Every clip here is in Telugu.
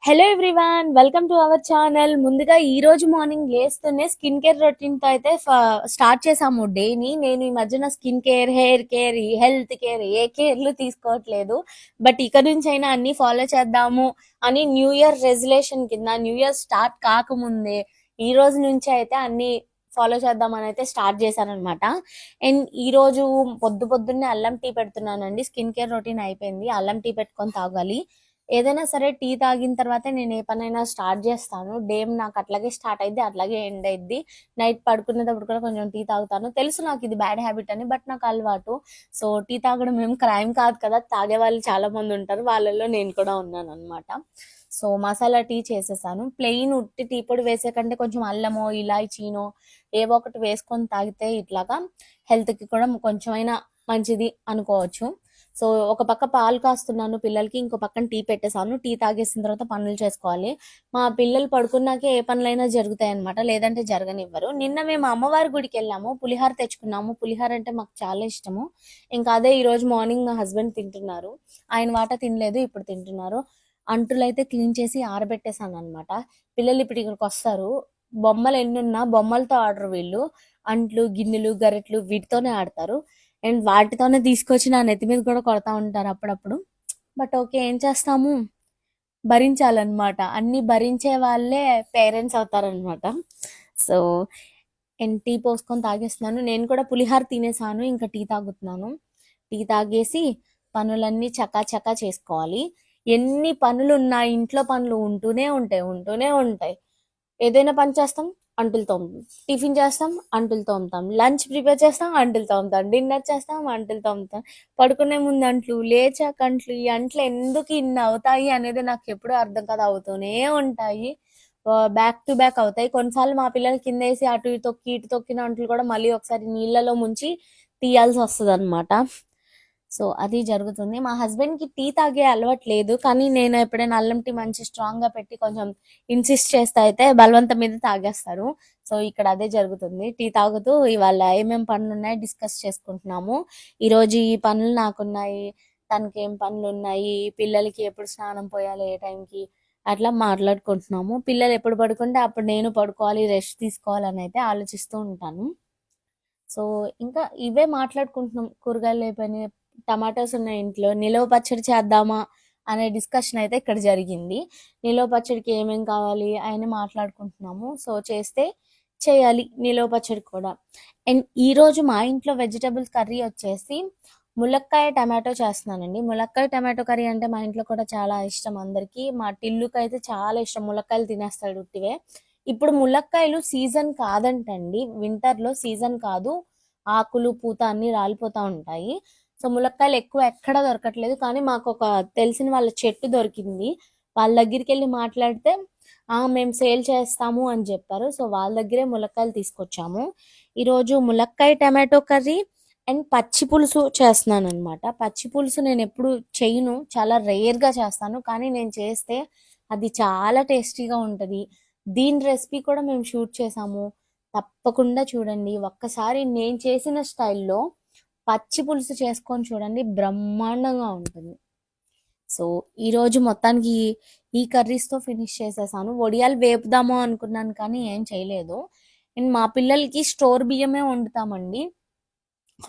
Hello everyone, welcome to our channel. ముందుగా ఈ రోజు మార్నింగ్ లేస్తూనే స్కిన్ కేర్ రొటీన్ తో అయితే స్టార్ట్ చేసాము డేని. నేను ఈ మధ్యన skin care, hair care, health care ఏ కేర్లు తీసుకోవట్లేదు. బట్ ఇక నుంచి అయినా అన్ని ఫాలో చేద్దాము అని న్యూ ఇయర్ రెజల్యూషన్ కింద న్యూ ఇయర్ స్టార్ట్ కాకముందే ఈ రోజు నుంచి అయితే అన్ని ఫాలో చేద్దామని అయితే స్టార్ట్ చేశాను అనమాట. అండ్ ఈ రోజు పొద్దున్నే అల్లం టీ పెడుతున్నానండి. స్కిన్ కేర్ రొటీన్ అయిపోయింది, అల్లం టీ పెట్టుకొని తాగాలి. ఏదైనా సరే టీ తాగిన తర్వాత నేను ఏ పనైనా స్టార్ట్ చేస్తాను. డే నాకు అట్లాగే స్టార్ట్ అయింది, అట్లాగే ఎండ్ అయింది. నైట్ పడుకునేటప్పుడు కూడా కొంచెం టీ తాగుతాను. తెలుసు నాకు ఇది బ్యాడ్ హ్యాబిట్ అని, బట్ నాకు అలవాటు. సో టీ తాగడం ఏం క్రైమ్ కాదు కదా, తాగే వాళ్ళు చాలా మంది ఉంటారు, వాళ్ళల్లో నేను కూడా ఉన్నాను అనమాట. సో మసాలా టీ చేసేసాను. ప్లెయిన్ ఉట్టి టీ పొడి వేసే కంటే కొంచెం అల్లమో ఇలాచీనో ఏవో ఒకటి వేసుకొని తాగితే ఇట్లాగా హెల్త్కి కూడా కొంచెమైనా మంచిది అనుకోవచ్చు. సో ఒక పక్క పాలు కాస్తున్నాను పిల్లలకి, ఇంకో పక్కన టీ పెట్టేసాను. టీ తాగేసిన తర్వాత పనులు చేసుకోవాలి. మా పిల్లలు పడుకున్నాకే ఏ పనులైనా జరుగుతాయి అనమాట, లేదంటే జరగనివ్వరు. నిన్న మేము అమ్మవారి గుడికి వెళ్ళాము, పులిహార తెచ్చుకున్నాము. పులిహార అంటే మాకు చాలా ఇష్టము. ఇంకా అదే ఈ రోజు మార్నింగ్ మా హస్బెండ్ తింటున్నారు. ఆయన వాట తినలేదు, ఇప్పుడు తింటున్నారు. అంటులు అయితే క్లీన్ చేసి ఆరబెట్టేసాను అనమాట. పిల్లలు ఇప్పుడు ఇక్కడికి వస్తారు. బొమ్మలు ఎన్నున్నా బొమ్మలతో ఆడరు వీళ్ళు. అంట్లు, గిన్నెలు, గరెట్లు వీటితోనే ఆడతారు. అండ్ వాటితోనే తీసుకొచ్చి నా నెత్తి మీద కూడా కొడతా ఉంటారు అప్పుడప్పుడు. బట్ ఓకే, ఏం చేస్తాము, భరించాలన్నమాట. అన్ని భరించే వాళ్ళే పేరెంట్స్ అవుతారనమాట. సో టీ పోసుకొని తాగేస్తున్నాను. నేను కూడా పులిహార తినేసాను, ఇంకా టీ తాగుతున్నాను. టీ తాగేసి పనులన్నీ చకా చకా చేసుకోవాలి. ఎన్ని పనులు ఉన్నా ఇంట్లో పనులు ఉంటూనే ఉంటాయి. ఏదైనా పని చేస్తాం, అంటులు తోముతాం. టిఫిన్ చేస్తాం, అంటులు తోముతాం. లంచ్ ప్రిపేర్ చేస్తాం, అంటులు తోముతాం. డిన్నర్ చేస్తాం, అంటులు తోముతాం. పడుకునే ముందు అంట్లు, లేచాక అంట్లు. ఈ అంట్లు ఎందుకు ఇన్ని అవుతాయి అనేది నాకు ఎప్పుడూ అర్థం కాదు, అవుతూనే ఉంటాయి. బ్యాక్ టు బ్యాక్ అవుతాయి. కొన్నిసార్లు మా పిల్లలు కింద వేసి అటు ఇటు తొక్కిన అంట్లు కూడా మళ్ళీ ఒకసారి నీళ్ళలో ముంచి తీయాల్సి వస్తుంది అనమాట. సో అది జరుగుతుంది. మా హస్బెండ్ కి టీ తాగే అలవాటు లేదు, కానీ నేను ఎప్పుడైనా అల్లం టీ మంచి స్ట్రాంగ్ గా పెట్టి కొంచెం ఇన్సిస్ట్ చేస్తే అయితే బలవంతం మీద తాగేస్తారు. సో ఇక్కడ అదే జరుగుతుంది. టీ తాగుతూ ఇవాళ ఏమేం పనులు ఉన్నాయి డిస్కస్ చేసుకుంటున్నాము. ఈ రోజు ఈ పనులు నాకున్నాయి, తనకి ఏం పనులు ఉన్నాయి, పిల్లలకి ఎప్పుడు స్నానం పోయాలి, ఏ టైంకి, అట్లా మాట్లాడుకుంటున్నాము. పిల్లలు ఎప్పుడు పడుకుంటే అప్పుడు నేను పడుకోవాలి, రెస్ట్ తీసుకోవాలని అయితే ఆలోచిస్తూ ఉంటాను. సో ఇంకా ఇవే మాట్లాడుకుంటున్నాం. కూరగాయలు అయిపోయినాయి, టమాటాస్ ఉన్నాయి ఇంట్లో, నిలవ పచ్చడి చేద్దామా అనే డిస్కషన్ అయితే ఇక్కడ జరిగింది. నిలవ పచ్చడికి ఏమేం కావాలి అని మాట్లాడుకుంటున్నాము. సో చేయాలి నిలవ పచ్చడి కూడా. అండ్ ఈ రోజు మా ఇంట్లో వెజిటబుల్స్ కర్రీ వచ్చేసి ములక్కాయ టమాటో చేస్తున్నానండి. ములక్కాయ టమాటో కర్రీ అంటే మా ఇంట్లో కూడా చాలా ఇష్టం అందరికి. మా టిల్లుకి అయితే చాలా ఇష్టం, ములక్కాయలు తినేస్తాడు ఉట్టివే. ఇప్పుడు ములక్కాయలు సీజన్ కాదంటండి, వింటర్ లో సీజన్ కాదు, ఆకులు పూత అన్ని రాలిపోతా ఉంటాయి. సో ములక్కాయలు ఎక్కువ ఎక్కడ దొరకట్లేదు, కానీ మాకు ఒక తెలిసిన వాళ్ళ చెట్టు దొరికింది. వాళ్ళ దగ్గరికి వెళ్ళి మాట్లాడితే మేము సేల్ చేస్తాము అని చెప్పారు. సో వాళ్ళ దగ్గరే ములక్కాయలు తీసుకొచ్చాము. ఈరోజు ములక్కాయ టమాటో కర్రీ అండ్ పచ్చి పులుసు చేస్తున్నాను అనమాట. పచ్చి పులుసు నేను ఎప్పుడు చేయను, చాలా రేర్ గా చేస్తాను, కానీ నేను చేస్తే అది చాలా టేస్టీగా ఉంటది. దీని రెసిపీ కూడా మేము షూట్ చేసాము, తప్పకుండా చూడండి. ఒక్కసారి నేను చేసిన స్టైల్లో పచ్చి పులుసు చేసుకొని చూడండి, బ్రహ్మాండంగా ఉంటుంది. సో ఈ రోజు మొత్తానికి ఈ కర్రీస్తో ఫినిష్ చేసేసాను. వడియాలు వేపుదాము అనుకున్నాను, కానీ ఏం చేయలేదు. అండ్ మా పిల్లలకి స్టోర్ బియ్యమే వండుతామండి.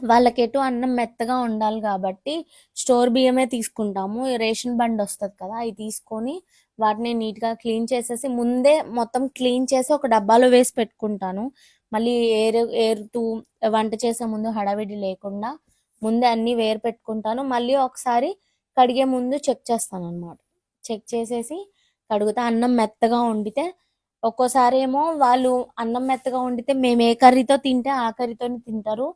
వాళ్ళకి ఎటు అన్నం మెత్తగా ఉండాలి కాబట్టి స్టోర్ బియ్యమే తీసుకుంటాము. రేషన్ బండి వస్తుంది కదా, అవి తీసుకొని వాటిని నీట్గా క్లీన్ చేసేసి ముందే మొత్తం క్లీన్ చేసి ఒక డబ్బాలో వేసి పెట్టుకుంటాను. మళ్ళీ ఏరుతూ వంట చేసే ముందు హడావిడి లేకుండా ముందే అన్ని వేరు పెట్టుకుంటాను. మళ్ళీ ఒకసారి కడిగే ముందు చెక్ చేస్తాను అనమాట. చెక్ చేసేసి కడుగుతా. అన్నం మెత్తగా వండితే ఒక్కోసారి ఏమో వాళ్ళు అన్నం మెత్తగా వండితే మేము ఏ కర్రీతో తింటే ఆ కర్రీతోనే తింటారు.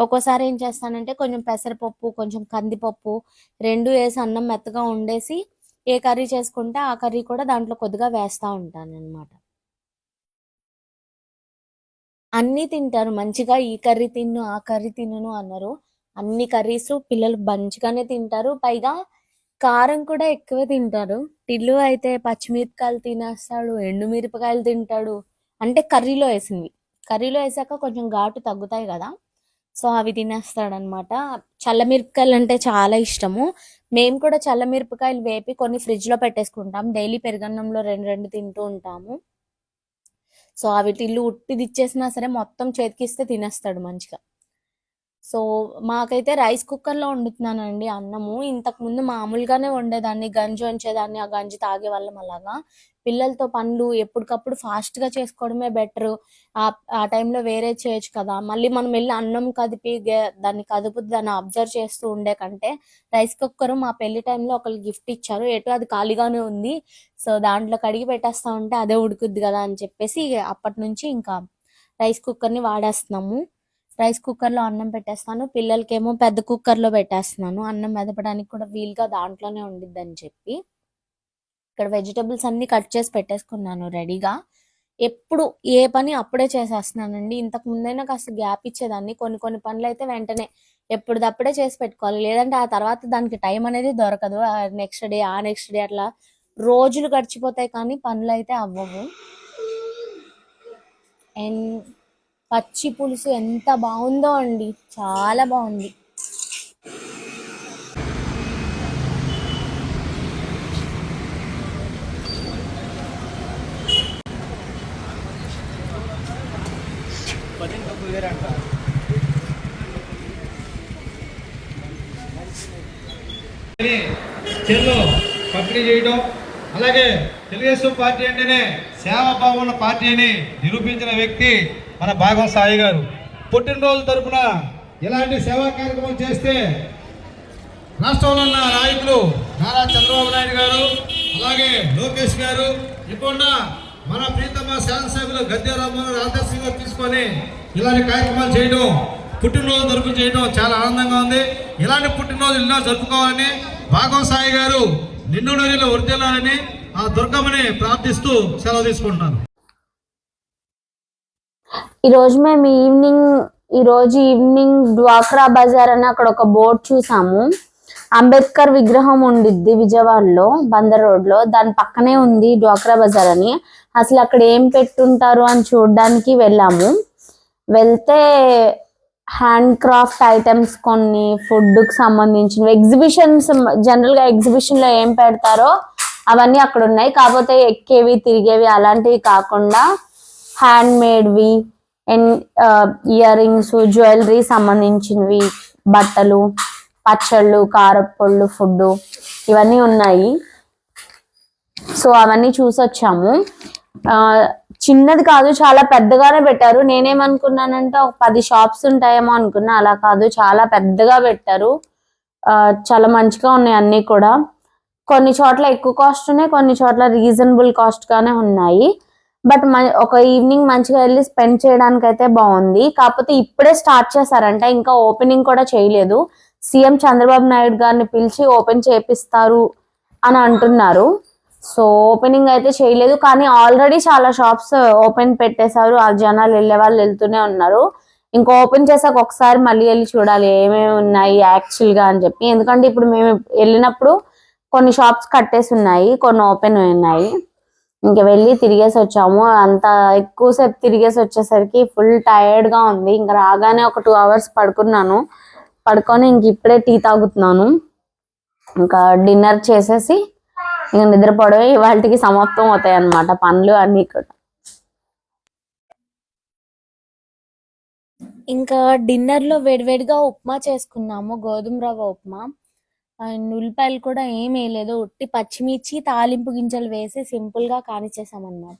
ఒక్కోసారి ఏం చేస్తానంటే కొంచెం పెసరపప్పు, కొంచెం కందిపప్పు రెండు వేసి అన్నం మెత్తగా వండేసి ఏ కర్రీ చేసుకుంటే ఆ కర్రీ కూడా దాంట్లో కొద్దిగా వేస్తా ఉంటాను అనమాట. అన్నీ తింటారు మంచిగా, ఈ కర్రీ తిన్ను ఆ కర్రీ తినను అన్నారు. అన్ని కర్రీస్ పిల్లలు మంచిగానే తింటారు, పైగా కారం కూడా ఎక్కువ తింటారు. టిల్లు అయితే పచ్చిమిరపకాయలు తినేస్తాడు, ఎండుమిరపకాయలు తింటాడు. అంటే కర్రీలో వేసినవి, కర్రీలో వేసాక కొంచెం ఘాటు తగ్గుతాయి కదా, సో అవి తినేస్తాడనమాట. చల్లమిరపకాయలు అంటే చాలా ఇష్టము. మేము కూడా చల్లమిరపకాయలు వేపి కొన్ని ఫ్రిడ్జ్ లో పెట్టేసుకుంటాం. డైలీ పెరుగన్నంలో రెండు రెండు తింటూ ఉంటాము. సో అవి ఇల్లు ఉట్టిది ఇచ్చేసినా సరే మొత్తం చేతికిస్తే తినేస్తాడు మంచిగా. సో మాకైతే రైస్ కుక్కర్లో వండుతున్నానండి అన్నము. ఇంతకు ముందు మామూలుగానే వండేదాన్ని, గంజి వంచేదాన్ని, ఆ గంజి తాగే వాళ్ళం అలాగా. పిల్లలతో పనులు ఎప్పటికప్పుడు ఫాస్ట్ గా చేసుకోవడమే బెటర్. ఆ టైంలో వేరే చేయొచ్చు కదా, మళ్ళీ మనం వెళ్ళి అన్నం కదిపి దాన్ని కదుపుతూ దాన్ని అబ్జర్వ్ చేస్తూ ఉండే కంటే రైస్ కుక్కర్ మా పెళ్లి టైంలో ఒకళ్ళు గిఫ్ట్ ఇచ్చారు. ఎటు అది ఖాళీగానే ఉంది, సో దాంట్లో కడిగి పెట్టేస్తా ఉంటే అదే ఉడుకుద్ది కదా అని చెప్పేసి అప్పటి నుంచి ఇంకా రైస్ కుక్కర్ని వాడేస్తున్నాము. రైస్ కుక్కర్లో అన్నం పెట్టేస్తాను, పిల్లలకేమో పెద్ద కుక్కర్లో పెట్టేస్తున్నాను. అన్నం మెదపడానికి కూడా వీలుగా దాంట్లోనే ఉండిద్ది అని చెప్పి ఇక్కడ వెజిటబుల్స్ అన్ని కట్ చేసి పెట్టేసుకున్నాను రెడీగా. ఎప్పుడు ఏ పని అప్పుడే చేసేస్తున్నానండి. ఇంతకు ముందైనా కాస్త గ్యాప్ ఇచ్చేదాన్ని. కొన్ని కొన్ని పనులు అయితే వెంటనే ఎప్పుడుదప్పుడే చేసి పెట్టుకోవాలి, లేదంటే ఆ తర్వాత దానికి టైం అనేది దొరకదు. నెక్స్ట్ డే ఆ నెక్స్ట్ డే అట్లా రోజులు గడిచిపోతాయి కానీ పనులు అయితే అవ్వవు. అండ్ పచ్చి పులుసు ఎంత బాగుందో అండి, చాలా బాగుంది. చెల్లో పంపిణీ చేయడం, అలాగే తెలుగుదేశం పార్టీ అంటేనే సేవాభావం ఉన్న పార్టీ అని నిరూపించిన వ్యక్తి మన భాగం సాయి గారు. పుట్టినరోజు తరపున ఇలాంటి సేవా కార్యక్రమం చేస్తే రాష్ట్రంలో ఉన్న నాయకులు నారా చంద్రబాబు నాయుడు గారు, అలాగే లోకేష్ గారు, ఇప్పుడు మన ప్రీతమ శాసనసభ్యులు గద్దె రామ్మోహన్ ఆదర్శంగా తీసుకొని ఇలాంటి కార్యక్రమాలు చేయడం, పుట్టినరోజు జరుపు చేయడం చాలా ఆనందంగా ఉంది. ఇలాంటి పుట్టినరోజు ఎన్నో జరుపుకోవాలని భాగం సాయి గారు నిండు నూనెలో వర్దిల్లాలని ఆ దుర్గమ్మని ప్రార్థిస్తూ సెలవు తీసుకుంటున్నాను. ఈరోజు ఈవినింగ్ డ్వాక్రా బజార్ అని అక్కడ ఒక బోర్డు చూసాము. అంబేద్కర్ విగ్రహం ఉండిద్ది విజయవాడలో బందర్ రోడ్ లో, దాని పక్కనే ఉంది డ్వాక్రా బజార్ అని. అసలు అక్కడ ఏం పెట్టుంటారు అని చూడడానికి వెళ్ళాము. వెళ్తే హ్యాండ్ క్రాఫ్ట్ ఐటమ్స్, కొన్ని ఫుడ్కి సంబంధించినవి, ఎగ్జిబిషన్స్, జనరల్గా ఎగ్జిబిషన్లో ఏం పెడతారో అవన్నీ అక్కడ ఉన్నాయి. కాకపోతే ఎక్కేవి తిరిగేవి అలాంటివి కాకుండా హ్యాండ్ మేడ్వి అండ్ ఇయర్ రింగ్స్, జ్యువెలరీ సంబంధించినవి, బట్టలు, పచ్చళ్ళు, కారపొళ్ళు, ఫుడ్ ఇవన్నీ ఉన్నాయి. సో అవన్నీ చూసొచ్చాము. చిన్నది కాదు, చాలా పెద్దగానే పెట్టారు. నేనేమనుకున్నానంటే ఒక 10 షాప్స్ ఉంటాయేమో అనుకున్నా, అలా కాదు, చాలా పెద్దగా పెట్టారు. చాలా మంచిగా ఉన్నాయి అన్నీ కూడా. కొన్ని చోట్ల ఎక్కువ కాస్ట్ ఉన్నాయి, కొన్ని చోట్ల రీజనబుల్ కాస్ట్ గానే ఉన్నాయి. బట్ ఒక ఈవినింగ్ మంచిగా వెళ్ళి స్పెండ్ చేయడానికి అయితే బాగుంది. కాకపోతే ఇప్పుడే స్టార్ట్ చేశారంట, ఇంకా ఓపెనింగ్ కూడా చేయలేదు. సీఎం చంద్రబాబు నాయుడు గారిని పిలిచి ఓపెన్ చేపిస్తారు అని అంటున్నారు. సో ఓపెనింగ్ అయితే చేయలేదు, కానీ ఆల్రెడీ చాలా షాప్స్ ఓపెన్ పెట్టేశారు. ఆ జనాలు వెళ్ళే వాళ్ళు వెళ్తూనే ఉన్నారు. ఇంకా ఓపెన్ చేసాక ఒకసారి మళ్ళీ వెళ్ళి చూడాలి ఏమేమి ఉన్నాయి యాక్చువల్ గా అని చెప్పి. ఎందుకంటే ఇప్పుడు మేము వెళ్ళినప్పుడు కొన్ని షాప్స్ కట్టేసి ఉన్నాయి, కొన్ని ఓపెన్ ఉన్నాయి. ఇంకా వెళ్ళి తిరిగేసి వచ్చాము. అంత ఎక్కువసేపు తిరిగేసి వచ్చేసరికి ఫుల్ టైర్డ్ గా ఉంది. ఇంకా రాగానే ఒక 2 hours పడుకున్నాను. పడుకొని ఇంక ఇప్పుడే టీ తాగుతున్నాను. ఇంకా డిన్నర్ చేసేసి ఇంకా నిద్రపోవడమే వాటికి సమాప్తం అవుతాయి అన్నమాట పనులు అన్ని కూడా. ఇంకా డిన్నర్ లో వేడివేడిగా ఉప్మా చేసుకున్నాము, గోధుమ రవ్వ ఉప్మా. అండ్ ఉల్లిపాయలు కూడా ఏం వేయలేదు, ఉట్టి పచ్చిమిర్చి తాలింపు గింజలు వేసి సింపుల్ గా కానిచ్చేసాం అన్నమాట.